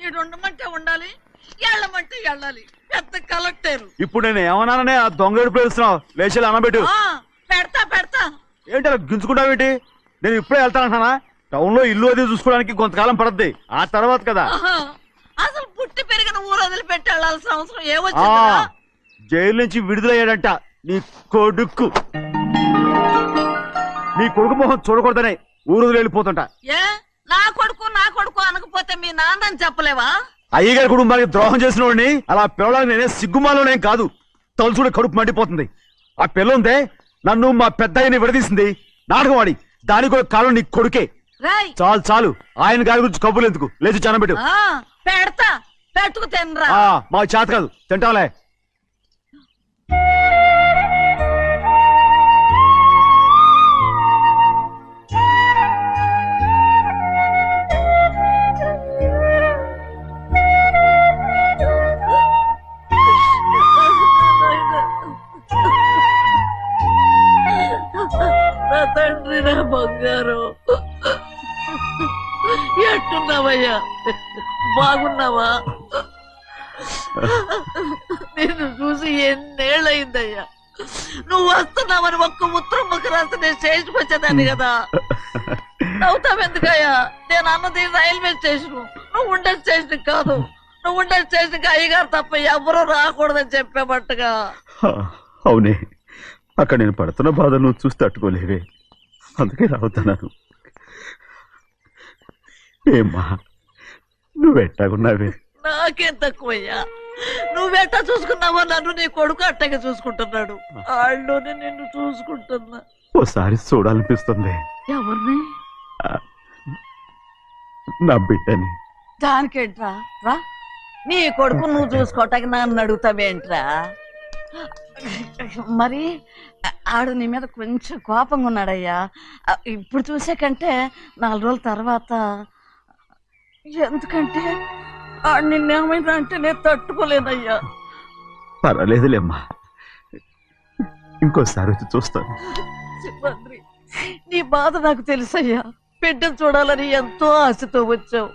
ఈడు ఉండమంటే ఉండాలి, వెళ్ళమంటే వెళ్ళాలి. పెద్ద కలెక్టర్. ఇప్పుడు నేను ఏమన్నాననే ఆ దొంగ ఏడుపు వేస్తున్నావు? లేచి అనబెట్టు. పెడతా పెడతా. ఏంటి అలా గించుకుంటావేంటి? నేను ఇప్పుడే వెళ్తానంటున్నా. టౌన్ లో ఇల్లు అది చూసుకోవడానికి కొంతకాలం పడద్ది, ఆ తర్వాత కదా. అసలు పుట్టి పెరిగిన ఊరు వదిలిపెట్టి వెళ్ళాల్సిన అవసరం ఏమొచ్చిందా? జైలు నుంచి విడుదలయ్యాడంట నీ కొడుకు. నీ కొడుకు మొహం చూడకూడదనే ఊరు వదిలి వెళ్ళిపోతుంటా. ఏ నా కొడుకు అనకపోతే మీ నాన్నని చెప్పలేవా? అయ్యగారి కుటుంబానికి ద్రోహం చేసిన వాడిని అలా పిల్లడానికి నేనే సిగ్గుమాలోనేం కాదు, తలుచుకుంటే కడుపు మండిపోతుంది. ఆ పిల్ల ఉందే నన్ను మా పెద్దయ్యని విడదీసింది, నాటకవాడి. దానికి కూడా కాలం నీ కొడుకే. చాలు చాలు, ఆయన గారి గురించి కబుర్లు ఎందుకు, లేచి చనబెట్టు. పెడతా, పెట్టుకు తినరా. మా చేత కాదు, తింటాలే. నా తండ్రి, నా బంగారు, ఎట్టున్నావయ్యా? బాగున్నావా? నిన్ను చూసి ఎన్నేళ్ళయిందయ్యా. నువ్వు వస్తున్నావని ఒక్క ఉత్తరం ముక్క రాస్తే నేను స్టేషన్కి వచ్చేదాన్ని కదా. నవ్వుతావెందుకయ్యా? నేను అన్నది రైల్వే స్టేషన్, నువ్వు ఉండే స్టేషన్ కాదు. నువ్వు ఉండే స్టేషన్కి అయ్యగారు తప్ప ఎవరూ రాకూడదని చెప్పేమట్టుగా. అవునే, అక్కడ నేను పడుతున్న బాధ నువ్వు చూసి తట్టుకోలేవే, అందుకే రావుతున్నాను. ఏమ్మా నువ్వెట్టాగున్నావే? నాకేం తక్కువయ్యా, నువ్వెట్టా చూసుకున్నావో నన్ను నీ కొడుకు అట్టగా చూసుకుంటున్నాడు. ఆళ్ళలోనే నిన్ను చూసుకుంటున్నా. ఓసారి చూడాలనిపిస్తుంది. ఎవరిని? నా బిడ్డని. దానికేంట్రా? రా, నీ కొడుకు నువ్వు చూసుకోవటానికి నన్ను అడుగుతావేంట్రా? మరి ఆడు నీ మీద కొంచెం కోపంగా ఉన్నాడయ్యా. ఇప్పుడు చూసే కంటే 4 రోజుల తర్వాత. ఎందుకంటే ఆడు నిన్నేమైనా అంటే నేను తట్టుకోలేదయ్యా. పర్వాలేదులేమ్మా, ఇంకోసారి వచ్చి చూస్తాను. సింహాద్రి, నీ బాధ నాకు తెలుసయ్యా. బిడ్డను చూడాలని ఎంతో ఆశతో వచ్చావు.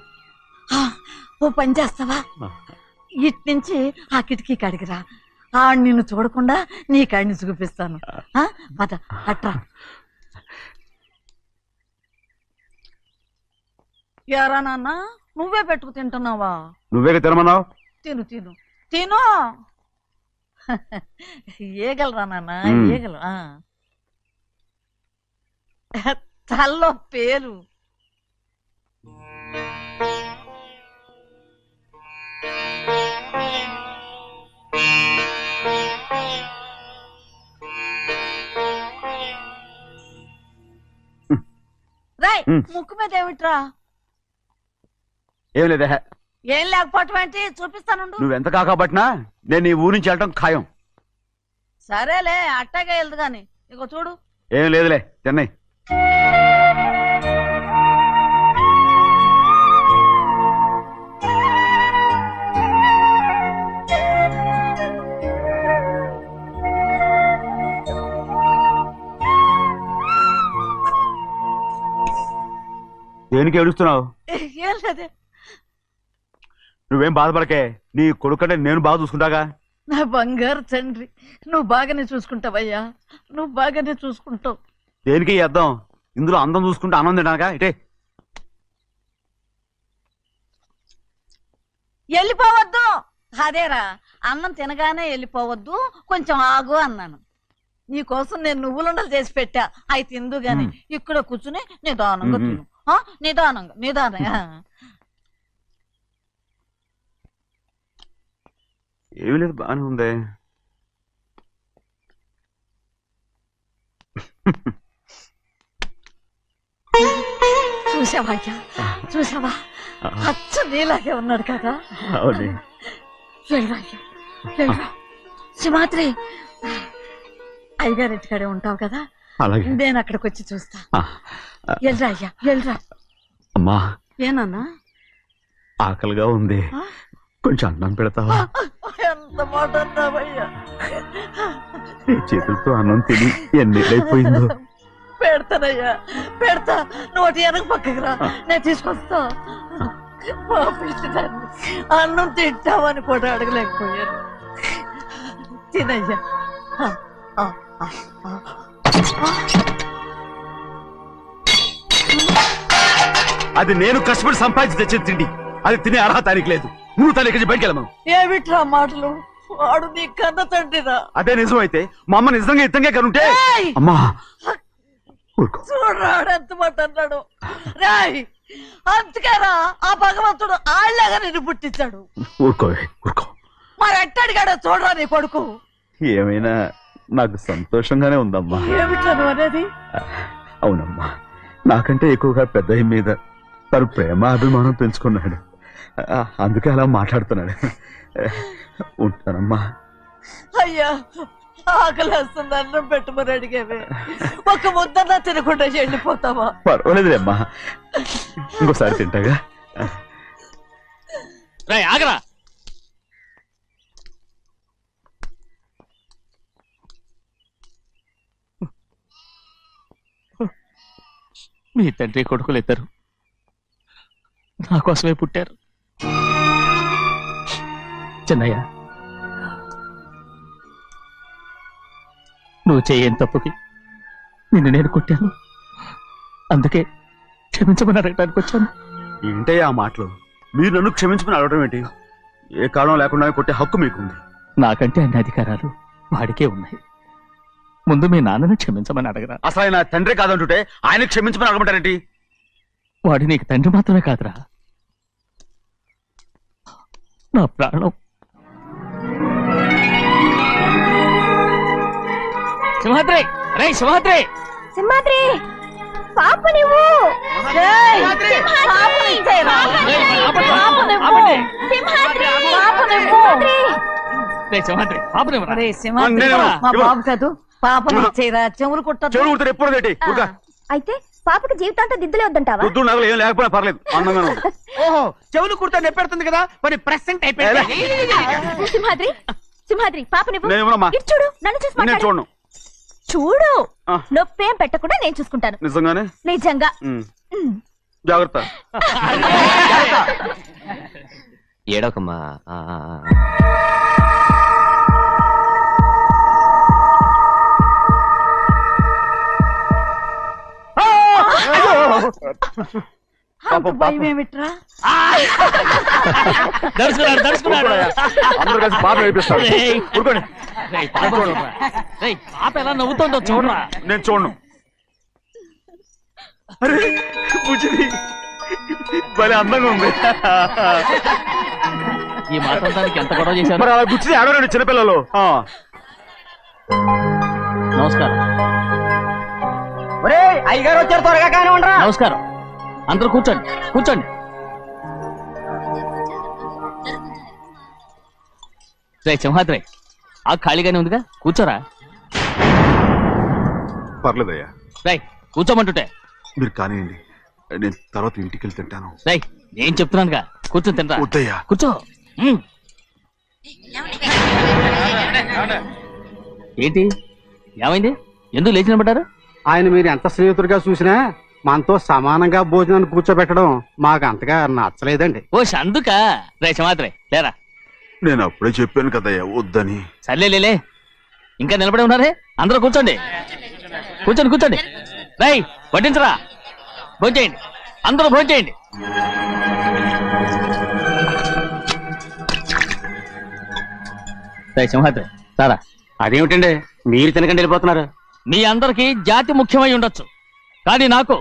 ఓ పని చేస్తావా? ఇటు నుంచి ఆ కిటికీ కాడికిరా. నిన్ను చూడకుండా నీ కాడిని చూపిస్తాను. పద అట్రా. యారా నాన్న, నువ్వే పెట్టుకు తింటున్నావా? నువ్వే తినమన్నావు. తిను తిను తిను. ఏగలరా నాన్న, ఏగలు. తల్లో పేరు. ముక్కు మీద ఏమిట్రా? ఏం లేదే. ఏం లేకపోవటం ఏంటి? చూపిస్తాను. నువ్వెంత కాకబట్టినా నేను ఈ ఊరి నుంచి వెళ్ళటం ఖాయం. సరేలే, అట్టాగే వెళ్దు గాని. ఇగో చూడు. ఏం లేదులే, తిన్నాయి. దేనికి ఏడుస్తున్నావు? ఏం లేదే. నువ్వేం బాధపడకే, నీ కొడుకంటే నేను బాగా చూసుకుంటాగా. నా బంగారు తండ్రి, నువ్వు బాగానే చూసుకుంటావయ్యా, నువ్వు బాగానే చూసుకుంటావు. దేనికి అర్థం? ఇందులో అందం చూసుకుంటే ఆనందం తినగా. ఇటే వెళ్ళిపోవద్దు. అదేరా, అన్నం తినగానే వెళ్ళిపోవద్దు, కొంచెం ఆగు అన్నాను. నీకోసం నేను నువ్వులుండలు చేసి పెట్టా, అవి తిందు గాని ఇక్కడ కూర్చుని నిదానంగా తిను. నిదానంగా నిదానంగా. ఏమీ లేదు, బాగానే ఉంది. చూసావా చూసావా, అచ్చ నీలాగే ఉన్నాడు కదా. సింహాద్రి, అయ్యగారింటికాడే ఉంటావు కదా, నేను అక్కడికి వచ్చి చూస్తా. వెళ్ళరా అయ్యా, వెళ్ళరా. అమ్మా, ఏనన్నా? ఆకలిగా ఉంది, కొంచెం అన్నం పెడతావా? ఎంత మాట అన్నావయ్యా. నీ చేతులతో అన్నం తిని ఎన్నిళ్ళైపోయిందో. పెడతానయ్యా, పెడతా. నోటి వెనక పక్కకి రా, నేను తీసుకొస్తా. పాపించడాన్ని అన్నం తింటామని కూడా అడగలేకపోయాను. తినయ్యా. అది నేను కష్టపడి సంపాదించి తెచ్చిన తిండి. అది తినే అర్హత ఆయనకి లేదు. నువ్వు తన ఇక్కడి బయటికి వెళ్ళమను. ఏమిట్రా మాటలు? వాడు నీ కన్న తండ్రిరా. అదే నిజం అయితే మా అమ్మ నిజంగా ఇద్దంగా కనుంటే అమ్మా చూడరాడు ఎంత మాట అన్నాడు. రాయ్, అందుకేనా ఆ భగవంతుడు ఆళ్ళగా నిన్ను పుట్టించాడు. ఊరుకోవే ఊరుకో. మరి ఎట్టడిగాడో చూడరా నీ కొడుకు. ఏమైనా నాకు సంతోషంగానే ఉందమ్మా. ఏమిట్రా నువ్వు అనేది? అవునమ్మా, నాకంటే ఎక్కువగా పెద్ద మీద తను ప్రేమ అభిమానం పెంచుకున్నాడు. అందుకే అలా మాట్లాడుతున్నాడు. ఉంటానమ్మా. అయ్యా, ఆకలేస్తుంది, అన్నం పెట్టమని అడిగేవే. ఒక ముద్దన్నా తినకుండా వెళ్ళిపోతావా? పర్వాలేదులేమ్మా, ఇంకోసారి తింటాగా. ఆగరా. మీ తండ్రి కొడుకులు ఇద్దరు నా కోసమే పుట్టారు. చిన్నయ్య, నువ్వు చేయని తప్పుకి నిన్ను నేను కొట్టాను. అందుకే క్షమించమని అడగడానికి వచ్చాను. ఏంటే ఆ మాటలు? మీరు నన్ను క్షమించమని అడగడం ఏంటి? ఏ కారణం లేకుండా కొట్టే హక్కు మీకుంది. నాకంటే అన్ని అధికారాలు వాడికే ఉన్నాయి. ముందు మీ నాన్నని క్షమించమని అడగరా. అసలు ఆయన తండ్రి కాదంటుంటే ఆయన క్షమించమని అడగమంటారేంటి? వాడి నీకు తండ్రి మాత్రమే కాదురా, నా ప్రాణం. సింహాద్రి, రే సింహాద్రి, సింహాద్రి, పాప నువ్వు. ఏయ్, సింహాద్రి! పాపని ఇచ్చేయరా. ఆపండి, పాపని ఇవ్వు. ఆపండి. సింహాద్రి, పాపని ఇవ్వు. రే సింహాద్రి, పాపనివ్వరా. ఒరే సింహాద్రి, నేను మా ఇవ్వను. బాబు కాదు, పాపని ఇచ్చేయరా. చెవులు కుట్టదు. చెవులు కుడతారు ఎప్పుడు ఏంటి? అయితే పాపకి జీవితాంతం దిద్దులే వద్దంటావా? పొద్దు నగలు ఏం లేకపోయినా పర్లేదు, అందంగా ఉంది. ఓహో, చెవులు కుర్తా నెప్పెడుతుంది కదా, మరి ప్రెసెంట్ అయిపోయింది. సింహాద్రి, సింహాద్రి, పాప నువ్వు. నేను ఇవ్వనమ్మా. ఇటు చూడు, నన్ను చూసి నేను మాట్లాడు. చూడను. చూడు, ఆ. నొప్పేం పెట్టకుండా నేను చూసుకుంటాను. నిజంగానే? నిజంగా. ఉమ్. ఉమ్. జాగ్రత్త. ఏడవకమ్మా. అంత భయం ఏమిట్రా? దర్శకున్నాడు, దర్శకున్నాడు. అందరూ కలిసి పాప వేపిస్తారు. రేయ్. ఊరుకోండి. రేయ్, పాప చూడరా. రేయ్, పాప ఎలా నవ్వుతుందో చూడరా. నేను చూడను. అరే బుజ్జిది భలే అందంగా ఉంది. ఈ మాత్రం దానికి ఎంత గొడవ చేశారు. మరి అలా బుచ్చిది ఆడవాడు చిన్నపిల్లలు. నమస్కారం. ఒరే, అయ్యగారు వచ్చారు, త్వరగా కానీ ఉండరా. నమస్కారం. అందరూ కూర్చోండి, కూర్చోండి. రే సింహాద్రి, ఆ ఖాళీగానే ఉందిగా, కూర్చోరా. పర్లేదయ్యా, రేయ్, కూర్చోమంటుంటే. మీరు కానివ్వండి, నేను తర్వాత ఇంటికి వెళ్ళి తింటాను. రేయ్, నేను చెప్తున్నానుగా, కూర్చొని తింటా. వద్దయ్యా. కూర్చో. ఏంటి, ఏమైంది? ఎందుకు లేచి నిలబడ్డారు? ఆయన మీరు ఎంత స్నేహితుడిగా చూసినా మనతో సమానంగా భోజనాన్ని కూర్చోబెట్టడం మాకు అంతగా నచ్చలేదండి. ఓ అందుక. రే సింహాద్రి, లేరా. నేను అప్పుడే చెప్పాను కదయ్యా వద్దని. సర్లేలే, ఇంకా నిలబడి ఉన్నారే. అందరూ కూర్చోండి, కూర్చోండి, కూర్చోండి. రేయ్, వడ్డించరా, భోంచేయండి, అందరూ భోంచేయండి. రేయ్ సింహాద్రి, సారా. అదేమిటండి మీరు తినకండి వెళ్ళిపోతున్నారు? మీ అందరికీ జాతి ముఖ్యమై ఉండొచ్చు, కానీ నాకు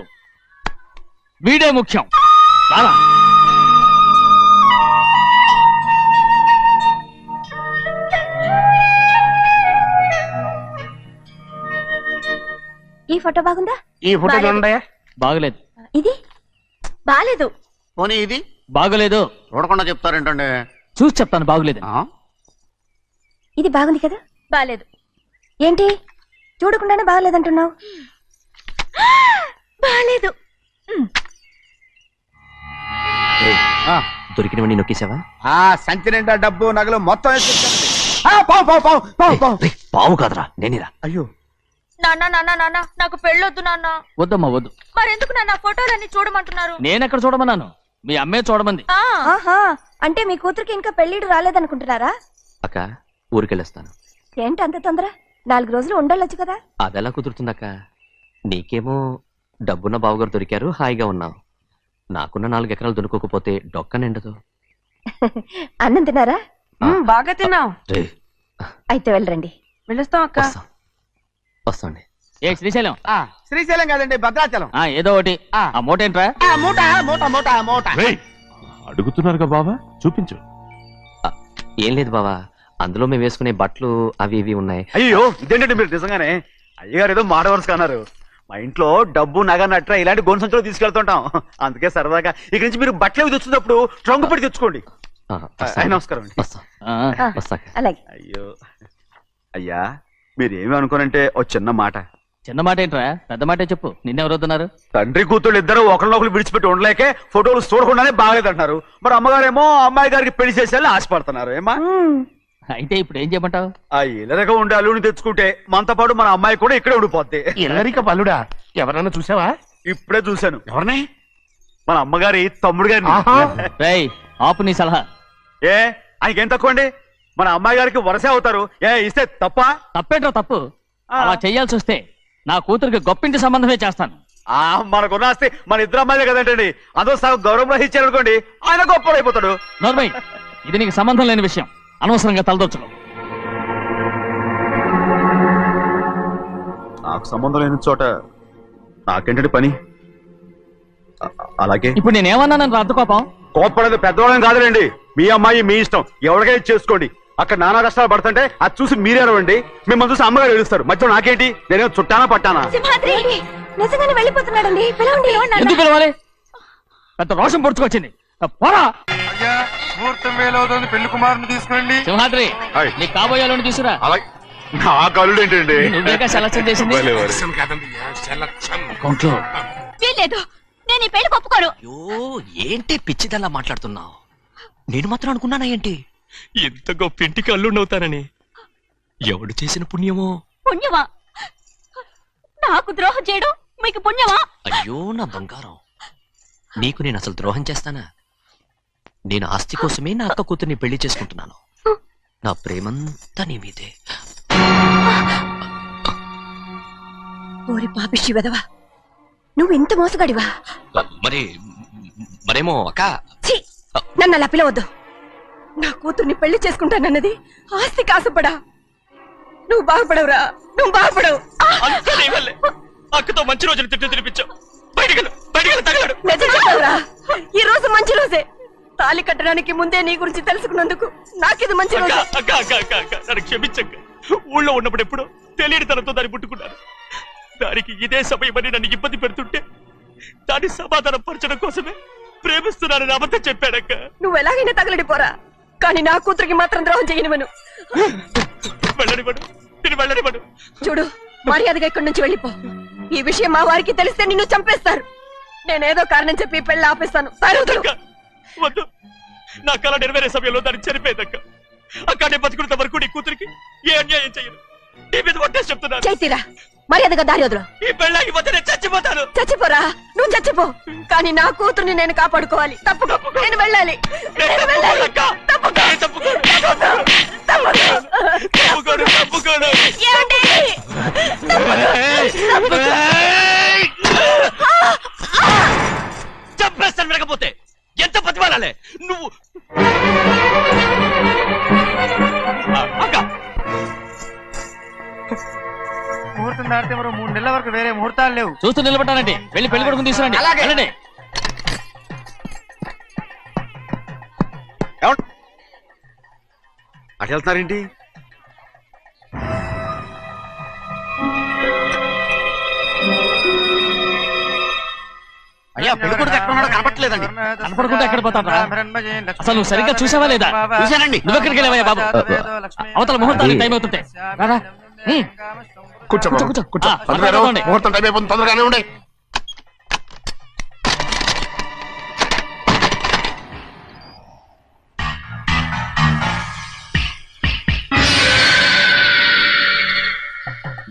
వీడే ముఖ్యం. సారా. ఈ ఫోటో బాగుందా? ఈ ఫోటో చూడండి. బాగలేదు. ఇది బాలేదు. పోనీ ఇది బాగలేదు. చూడకుండా చెప్తారేంటండి? చూసి చెప్తాను, బాగలేదు. ఇది బాగుంది కదా? బాలేదు. ఏంటి చూడకుండానే బాగలేదంటున్నావు? బాలేదు. దొరికినవన్నీ నొక్కేసావా? సంచి నిండా డబ్బు నగలు మొత్తం పావు కాదురా, నేనేరా. అయ్యో, నాన్న నాన్న నాన్న, నాకు పెళ్ళొద్దు నాన్న. వద్దమ్మా, వద్దు. మరెందుకు నాన్న ఫోటోలన్నీ చూడమంటున్నారు? నేనెక్కడ చూడమన్నాను? మీ అమ్మే చూడమంది. ఆహా, అంటే మీ కూతురికి ఇంకా పెళ్లిడు రాలేదనుకుంటున్నారా? అక్క ఊరికెళ్ళొస్తాను. ఏంటి అంత తొందర? 4 రోజులు ఉండొచ్చు కదా. అదెలా కుదురుతుందక్క? నీకేమో డబ్బున్న బావగారు దొరికారు, హాయిగా ఉన్నావు. నాకున్న 4 ఎకరాలు దొరకకపోతే డొక్క నిండదు. అన్నం తిన్నారా? బాగా తిన్నావు. రే, అయితే వెళ్ళరండి. వెళ్ళొస్తాం అక్క. వస్తాండి. ఏ శ్రీశైలం, శ్రీశైలం కాదండి, భద్రాచలం. ఏదో ఒకటి. ఆ మూట ఏంట్రా? మూట మూట మూట మూట. అడుగుతున్నారుగా బావా, చూపించు. ఏం లేదు బావా, అందులో మేము వేసుకునే బట్టలు అవి ఇవి ఉన్నాయి. అయ్యో ఇదేంటండి మీరు నిజంగానే అయ్యగారు ఏదో మాడవర్స్ కన్నారు. మా ఇంట్లో డబ్బు నగ నట్ర ఇలాంటి గొంతు సంచులు తీసుకెళ్తుంటాం. అందుకే సరదాగా ఇక నుంచి మీరు బట్టలు తెచ్చుకున్నప్పుడు ట్రంక్ పెట్టి తెచ్చుకోండి. నమస్కారం అండి. వస్తాక. అలాగే. అయ్యో అయ్యా, మీరు ఏమి అనుకోనంటే ఓ చిన్న మాట. చిన్న మాట ఏంట్రా, పెద్ద మాటే చెప్పు. నిన్నెవరొద్దున్నారు? తండ్రి కూతుళ్ళు ఇద్దరు ఒకరినొకరు విడిచిపెట్టి ఉండలేకే ఫోటోలు చూడకుండానే బాగలేదంటున్నారు. మరి అమ్మగారేమో అమ్మాయి గారికి పెళ్లి చేసేయాలని ఆశపడుతున్నారు. ఏమా అయితే ఇప్పుడు ఏం చేయమంటావు? ఆ ఇల్లరగా ఉండే అల్లుని తెచ్చుకుంటే మనతో పాటు మన అమ్మాయి కూడా ఇక్కడే ఉండిపోద్ది. ఇల్లరిక పల్లుడా? ఎవరన్నా చూసావా? ఇప్పుడే చూశాను. ఎవరిని? మన అమ్మగారి తమ్ముడు గారిని. రేయ్, ఆపు నీ సలహా. ఏ ఆయనకేం తక్కువ అండి? మన అమ్మాయి గారికి వరసే అవుతారు. ఏ ఇస్తే తప్ప? తప్పేంట్రా తప్పు? అలా చెయ్యాల్సి వస్తే నా కూతురికి గొప్పింటి సంబంధమే చేస్తాను. మనకున్న ఆస్తి మన ఇద్దరు అమ్మాయిలే కదంటండి. అందరూ సగం గౌరవం ఇచ్చారు అనుకోండి, ఆయన గొప్పడు అయిపోతాడు. నోర్మై, ఇది నీకు సంబంధం లేని విషయం. అనవసరంగా తలదొచ్చుకో. నాకు సంబంధం లేని చోట నాకేంటంటే పని. అలాగే ఇప్పుడు నేనేమన్నానని రద్దు కోపం? కోప్పడేది పెద్దవాళ్ళని కాదులేండి. మీ అమ్మాయి మీ ఇష్టం, ఎవరికైనా చేసుకోండి. అక్కడ నానా కష్టాలు పడుతుంటే అది చూసి మీరేరవండి. మిమ్మల్ని చూసి అమ్మగారు ఏడుస్తారు. మధ్యలో నాకేంటి? నేనేం చుట్టానా పట్టానా? సింహాద్రి నిజంగానే వెళ్ళిపోతున్నాడండి. పిలవండి. ఎందుకు పిలవాలి? పెద్ద రోషం పొడుచుకొచ్చింది. పోరా ముహూర్తం వేలవుతుంది, పెళ్లి కుమారుని తీసుకురండి. సింహాద్రి, నీ కాబోయేలోని తీసురా. నా కళ్ళు ఏంటండి? నువ్వేగా సెలక్షన్ చేసింది. అకౌంట్లో వీల్లేదు, నేను ఈ పెళ్లి ఒప్పుకోను. అయ్యో, ఏంటి పిచ్చిదల్లా మాట్లాడుతున్నావు? నేను మాత్రం అనుకున్నానా ఏంటి ఎంత గొప్ప ఇంటికి అల్లుండవుతానని? ఎవడు చేసిన పుణ్యమో? పుణ్యమా? నాకు ద్రోహం చేయడం మీకు పుణ్యమా? అయ్యో నా బంగారం, నీకు నేను అసలు ద్రోహం చేస్తానా? నేను ఆస్తి కోసమే నా అక్క కూతుర్ని పెళ్లి చేసుకుంటున్నాను. నా ప్రేమంతా నీ మీదే. ఓరి పాపిష్టి వెదవా, నువ్వు ఇంత మోసగాడివా? మరేమో అక్క. ఛీ, నన్ను అలా పిలవద్దు. నా కూతుర్ని పెళ్లి చేసుకుంటానన్నది ఆస్తి కాసపడా. నువ్వు బాగుపడవురా, నువ్వు బాగుపడవు. అక్కతో మంచి రోజులు తిట్టు తినిపించావు. నిజం చెప్పవురా, ఈ రోజు మంచి రోజే. తాళి కట్టడానికి ముందే నీ గురించి తెలుసుకున్నందుకు నాకిది మంచి రోజు. నన్ను క్షమించక్క. ఊళ్ళో ఉన్నప్పుడు ఎప్పుడో తెలియని తనతో దాన్ని పుట్టుకున్నాను. దానికి ఇదే సమయమని నన్ను ఇబ్బంది పెడుతుంటే దాన్ని సమాధానం పరచడం కోసమే ప్రేమిస్తున్నానని అబద్ధం చెప్పాడక్క. నువ్వు ఎలాగైనా తగలడిపోరా, కానీ నా కూతురికి మాత్రం ద్రోహం చేయనివను. వెళ్ళనివ్వడు, నేను వెళ్ళనివ్వడు. చూడు, మర్యాదగా ఇక్కడి నుంచి వెళ్ళిపో. ఈ విషయం మా వారికి తెలిస్తే నిన్ను చంపేస్తారు. నేనేదో కారణం చెప్పి పెళ్లి ఆపేస్తాను. వద్దు, నా కళ నెరవేరే సమయంలో దాన్ని చనిపోయేదక్క. అక్కడే బతుకున్నంత వరకు నీ కూతురికి ఏ అన్యాయం చేయను. నీ మీద ఒట్టేసి చెప్తున్నాను. చైతీరా, మర్యాదగా దారి వదులు. ఈ పెళ్ళాకి వద్ద నేను చచ్చిపోతాను. చచ్చిపోరా, నువ్వు చచ్చిపో, కానీ నా కూతుర్ని నేను కాపాడుకోవాలి. తప్పుకో, నేను వెళ్ళాలి. చంపేస్తాను. వినకపోతే ఎంత బతిమాలాలే నువ్వు? ముహూర్తం దాటితే మరో 3 నెలల వరకు వేరే ముహూర్తాలు లేవు. చూస్తూ నిలబడ్డానండి. వెళ్ళి పెళ్లి కొడుకుని తీసుకురండి. వెళ్ళండి. అటు వెళ్తున్నారేంటి? అయ్యా, పెళ్లి కొడుకు ఎక్కడ ఉన్నాడో కనపట్లేదండి. కనపడకుండా ఎక్కడ పోతాడ్రా? అసలు నువ్వు సరిగ్గా చూసావా లేదా? చూశానండి. నువ్వు ఎక్కడికి వెళ్ళావయ్యా బాబు? అవతల ముహూర్తానికి టైం అవుతుంటే రారా. కూర్చో బాబు, కూర్చో. కూర్చో. ముహూర్తం టైం అయిపోతుంది, తొందరగానే ఉండే.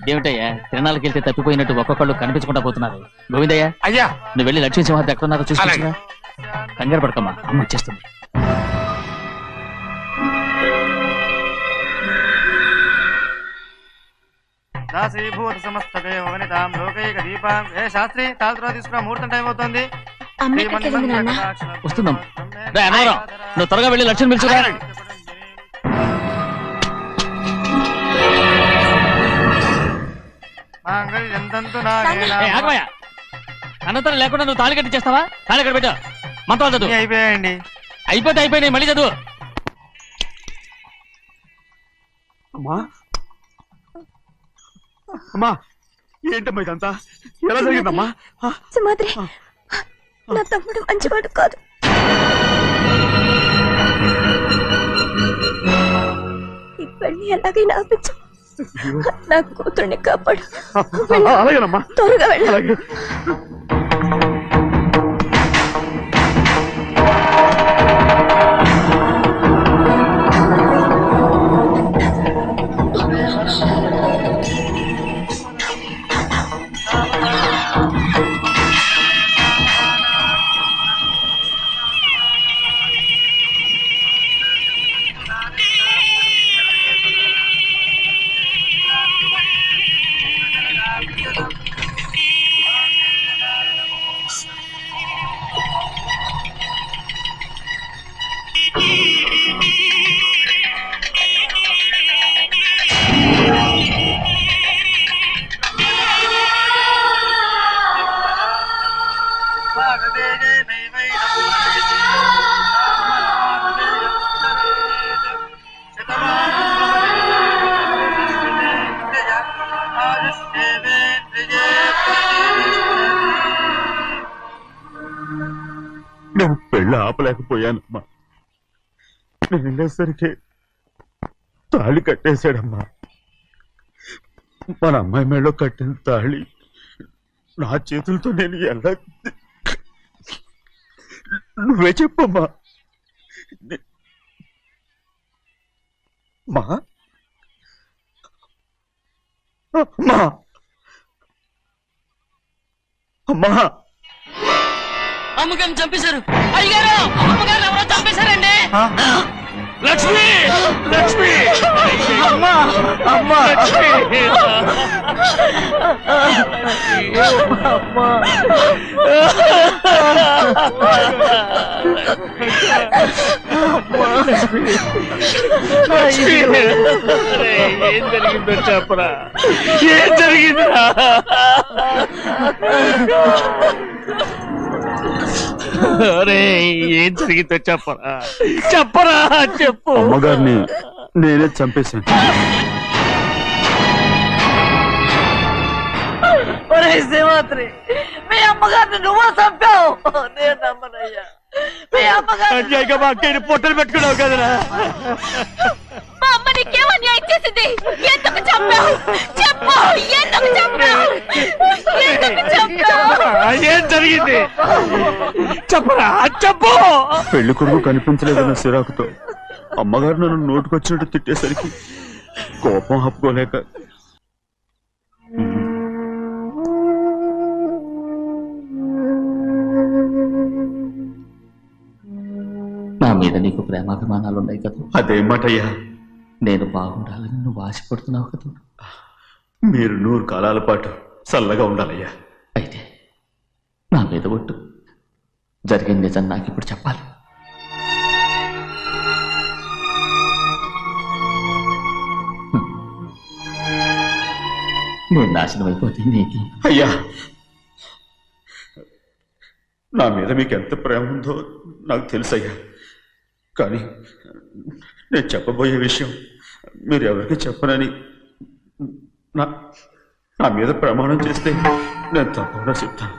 ఇదేమిటయ్యా, తిరణాలకు వెళ్తే తప్పిపోయినట్టు ఒక్కొక్కళ్ళు కనిపించకుండా పోతున్నారు. గోవిందయ్య, అయ్యా నువ్వు వెళ్ళి లక్ష్మీ సింహాద్రి ఎక్కడున్నారో చూసుకొచ్చురా. కంగారు పడకమ్మా, అమ్మ వచ్చేస్తుంది. దాసీభూత సమస్త దేవనితాం లోకైక దీపాం. ఏ శాస్త్రి తాళతో తీసుకురా, ముహూర్తం టైం అవుతుంది. వస్తుందమ్మా. రే అన్నవరం, నువ్వు త్వరగా వెళ్ళి లక్ష్యం పిలుచురా. అన్నతరం లేకుండా నువ్వు తాళి కట్టి చేస్తావా? తాళి కట్టి పెట్టు. మంత్రాలు చదువు. అయిపోయాయండి. అయిపోయినాయి, మళ్ళీ చదువు. అమ్మా అమ్మా, ఏంటమ్మా ఇదంతా? ఎలా జరిగిందమ్మా? సింహాద్రి, నా తమ్ముడు మంచివాడు కాదు. ఈ పెళ్లి ఎలాగైనా ఆపించు. నా కూతుర్ని కాపాడు. అలాగేనమ్మా, త్వరగా వెళ్ళ. అలాగే. నేను పెళ్ళి ఆపలేకపోయానమ్మా. నేను వెళ్ళేసరికి తాళి కట్టేశాడమ్మా. మన అమ్మాయి మేడలో కట్టిన తాళి నా చేతులతో నేను ఎలా... నువ్వే చెప్పమ్మా. మా అమ్మా, అమ్మా, అమ్మగారిని చంపేశారు. అయ్యారు, అమ్మగారు ఎవరో చంపేశారండి. లక్ష్మి, లక్ష్మి, అమ్మా, అమ్మా, ఏం జరిగిందో చెప్పరా? ఏం జరిగిందిరా? ఏం జరిగిందో చెప్పరా, చెప్పరా, చెప్పు. అమ్మగారిని నేనే చంపేశాను. సింహాద్రి, మీ అమ్మగారిని నువ్వు చంపావు. నేను నమ్మనయ్యా. మీ అమ్మగారు మా అక్కని పొట్టలు పెట్టుకున్నావు కదరా. మా అమ్మ నీకేం అన్యాయం చేసింది? ఎందుకు చంపావు? చెప్పు, ఎందుకు చంపావు? ఎందుకు చంపావు? ఏం జరిగింది చెప్పరా, చెప్పు. పెళ్లి కొడుకు కనిపించలేదన్న సిరాకుతో అమ్మగారు నన్ను నోటుకొచ్చినట్టు తిట్టేసరికి కోపం ఆపుకోలేక నా మీద నీకు ప్రేమాభిమానాలు ఉన్నాయి కదా. అదేమాటయ్యా? నేను బాగుండాలని నువ్వు ఆశపడుతున్నావు కదా. మీరు 100 కాలాల పాటు చల్లగా ఉండాలయ్యా. అయితే నా మీద ఒట్టు. జరిగిన నిజం నాకు ఇప్పుడు చెప్పాలి. నేను నాశనం అయిపోతే నీకు. అయ్యా, నా మీద మీకు ఎంత ప్రేమ ఉందో నాకు తెలుసయ్యా. కానీ నేను చెప్పబోయే విషయం మీరు ఎవరికి చెప్పనని నా మీద ప్రమాణం చేస్తే నేను తప్పకుండా చెప్తాను.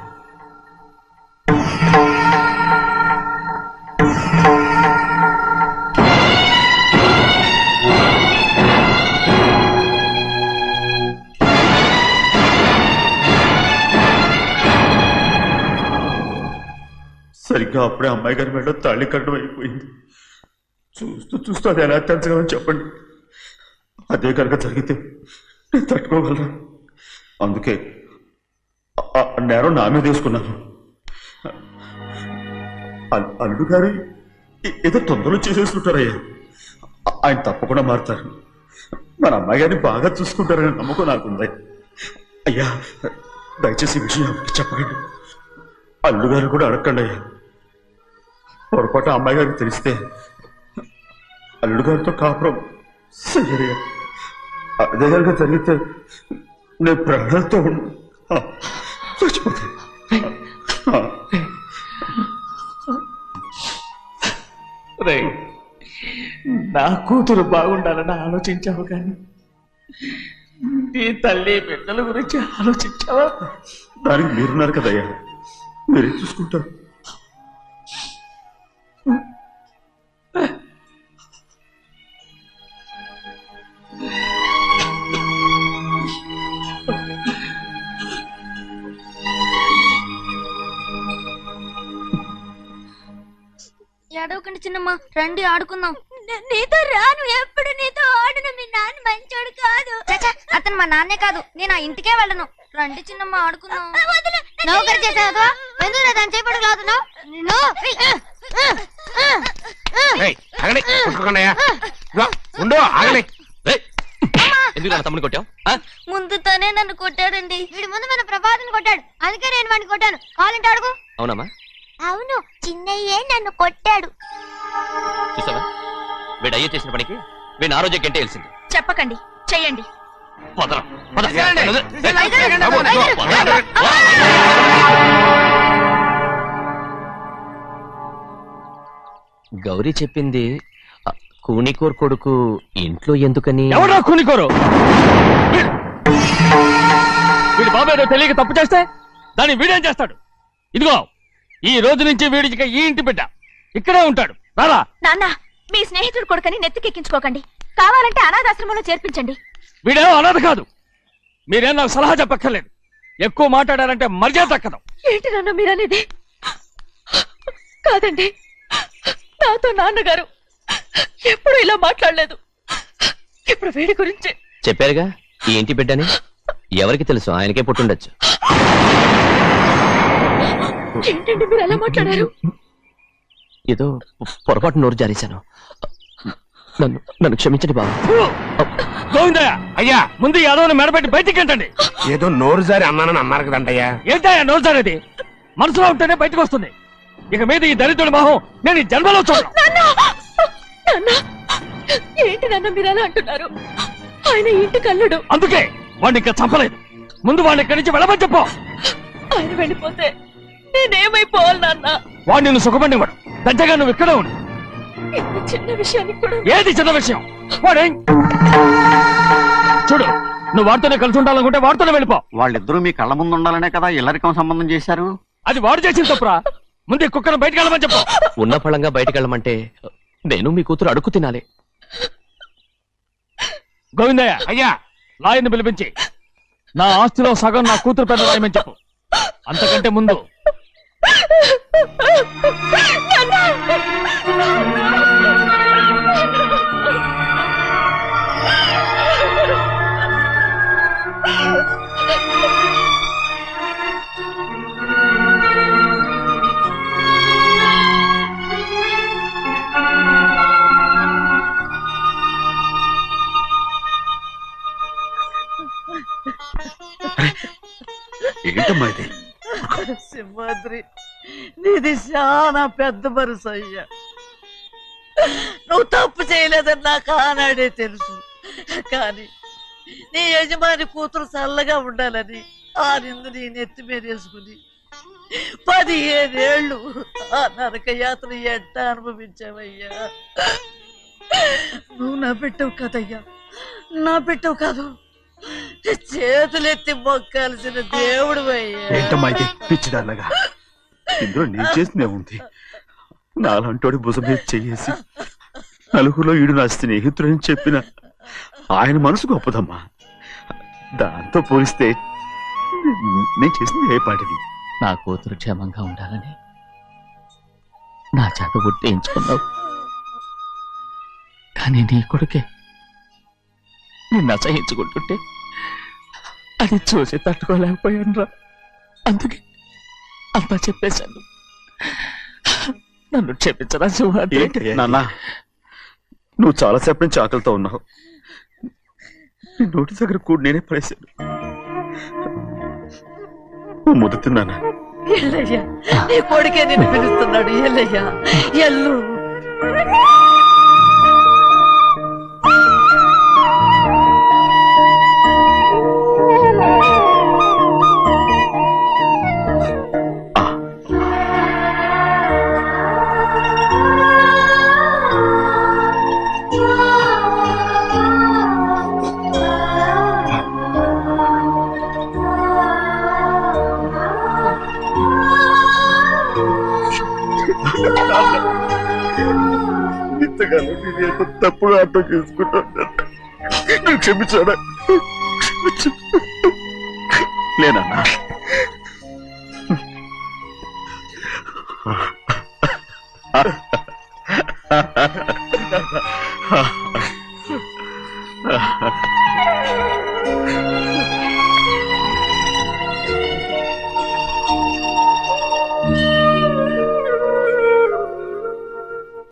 సరిగ్గా అప్పుడే అమ్మాయి గారి మెడలో తాళి కట్టడం అయిపోయింది. చూస్తూ చూస్తూ అది ఎలా తెంచగలని చెప్పండి. అదే కనుక జరిగితే నేను తట్టుకోగలరా? అందుకే నేరం నా మీద తీసుకున్నాను. అల్లుడు గారు ఏదో తొందరలో చేసేస్తుంటారయ్యా. ఆయన తప్పకుండా మారుతారు. మన అమ్మాయి గారిని బాగా చూసుకుంటారని నమ్మకం నాకుంది. అయ్యా దయచేసి ఈ విషయం ఎవరికి చెప్పకండి. అల్లుడు గారు కూడా అడగండి అయ్యా. పొరపాటు అమ్మాయి గారికి తెలిస్తే అల్లుడు గారితో కాపురం సయ్యయ్యా. అదే కనుక జరిగితే నేను ప్రాణాలతో చచ్చిపోతాను. నా కూతురు బాగుండాలని ఆలోచించావు కానీ నీ తల్లి బిడ్డల గురించి ఆలోచించావా? దానికి మీరున్నారు కదయ్యా, మీరే చూసుకుంటారు. ఏడవకండి చిన్నమ్మ, రండి ఆడుకుందాం. నీతో రాను, ఎప్పుడు నీతో ఆడను. మీ నాన్న మంచోడు కాదు. అతను మా నాన్నే కాదు, నేను ఆ ఇంటికే వెళ్ళను. రండి చిన్నమ్మ ఆడుకుందాం. నౌకరి చేసావా? ఎందుకు దాని చేపడు లాగుతున్నావు? తమ్ముడు కొట్టావు? ముందు తనే నన్ను కొట్టాడండి. వీడి ముందు మన ప్రభాతం కొట్టాడు, అందుకే నేను వాడిని కొట్టాను. కావాలంటే అడుగు. అవునమ్మా? అవును, చిన్నయ్యే నన్ను కొట్టాడు. చూసావా, వీడు అయ్యే చేసిన పనికి వీడిని ఆరోగ్యం కంటే తెలిసింది. చెప్పకండి, చెయ్యండి. గౌరీ చెప్పింది కూనికోర్ కొడుకు ఇంట్లో ఎందుకని. ఎవరా కూనికోరు? వీడి బాబాయ్ తెలియక తప్పు చేస్తే దాన్ని వీడేం చేస్తాడు? ఇదిగో, ఈ రోజు నుంచి వీడికి ఈ ఇంటి బిడ్డ ఇక్కడే ఉంటాడు. రారా. నాన్న, మీ స్నేహితుడు కొడుకని నెత్తికెక్కించుకోకండి. కావాలంటే అనాథాశ్రమంలో చేర్పించండి. వీడేమో అనాథ కాదు. మీరేం నాకు సలహా చెప్పక్కర్లేదు. ఎక్కువ మాట్లాడారంటే మర్యాద దక్కదు. ఏంటి నాన్న మీరనేది? కాదండి, నాతో నాన్నగారు ఎప్పుడు ఇలా మాట్లాడలేదు. ఇప్పుడు వీడి గురించి చెప్పారుగా ఈ ఇంటి బిడ్డని. ఎవరికి తెలుసు, ఆయనకే పుట్టుండొచ్చు. ఏంటండి మీరు ఎలా మాట్లాడారు? ఏదో పొరపాటు నోరు జారేశాను. నన్ను క్షమించండి బాబు. గోవిందయ్య, అయ్యా ముందు యాదవ్ని మెడబెట్టి బయటికి ఏంటండి? ఏదో నోరు జారి అన్నానని అన్నారు కదంటయ్యా. ఏంటయ్యా నోరు జారేది? మనసులో ఉంటేనే బయటకు వస్తుంది. ఇక మీద ఈ దరిద్రుడి మొహం నేను ఈ జన్మలో చూడను. ఏంటి నాన్న మీరు ఎలా అంటున్నారు? ఆయన ఇంటి కల్లుడు. అందుకే వాడిని ఇంకా చంపలేదు. ముందు వాడిని ఇక్కడి నుంచి వెళ్ళమని చెప్పు. ఆయన వెళ్ళిపోతే నేనేమైపోవాలి నాన్న? వాడు నిన్ను సుఖపడివాడు. పెద్దగా నువ్వు ఇక్కడే ఉండు. ఇంత చిన్న విషయానికి కూడా. ఏది చిన్న విషయం? వాడే చూడు, నువ్వు వాడితోనే కలిసి ఉండాలనుకుంటే వాడితోనే వెళ్ళిపో. వాళ్ళిద్దరూ మీ కళ్ళ ముందు ఉండాలనే కదా ఇల్లరికం సంబంధం చేశారు. అది వాడు చేసిన తప్పురా. ముందు ఈ కుక్కను బయటకు వెళ్ళమని చెప్పు. ఉన్న ఫలంగా బయటకు వెళ్ళమంటే నేను మీ కూతురు అడుగు తినాలి. గోవిందయ్య, అయ్యా లాయర్ని పిలిపించి నా ఆస్తిలో సగం నా కూతురు పెద్ద రాయమని చెప్పు. అంతకంటే ముందు ఏంటమ్మా ఇది? సింహాద్రి, నీది చాలా పెద్ద మనసు అయ్యా. నువ్వు తప్పు చేయలేదని నాకు ఆనాడే తెలుసు. కానీ నీ యజమాని కూతురు చల్లగా ఉండాలని ఆ నిందు నీ నెత్తి మీద వేసుకుని 15 ఏళ్ళు ఆ నరక యాత్ర ఎట్ట అనుభవించావయ్యా. నువ్వు నా పెట్టవు కదయ్యా, నా పెట్టవు కాదు, చేతులెత్తి మొక్కాల్సిన దేవుడు అయ్యా. ఏంటమ్మా ఇది పిచ్చిదాన్నగా? ఇందులో నేను చేసినే ఉంది. నాలంటోడి భుజం మీద చెయ్యేసి నలుగురిలో ఈడు నా స్నేహితుడని చెప్పిన ఆయన మనసు గొప్పదమ్మా. దాంతో పోలిస్తే నేను చేసింది ఏ పాటిది? నా కూతురు క్షేమంగా ఉండాలని నా చేత గుర్తించుకున్నావు. కానీ నీ కొడుకే నిన్ను అసహించుకుంటుంటే అది చూసి తట్టుకోలేకపోయాను రా. అందుకే అంతా చెప్పేశాను. నన్ను క్షమించరా సింహాద్రి. నాన్న నువ్వు చాలాసేపు నుంచి ఆకలితో ఉన్నావు. నీ నోటి దగ్గర కూడా నేనే పడేశాను. నువ్వు ముద్దు తిన్నానా? ఎల్లయ్యా, నీ కొడుకే నిన్ను పిలుస్తున్నాడు. ఎల్లయ్యా, ఎల్లు. ఇంతకాలం నేను ఎంత తప్పుగా అర్థం చేసుకుంటాను. నువ్వు క్షమించాడా? లేనన్నా.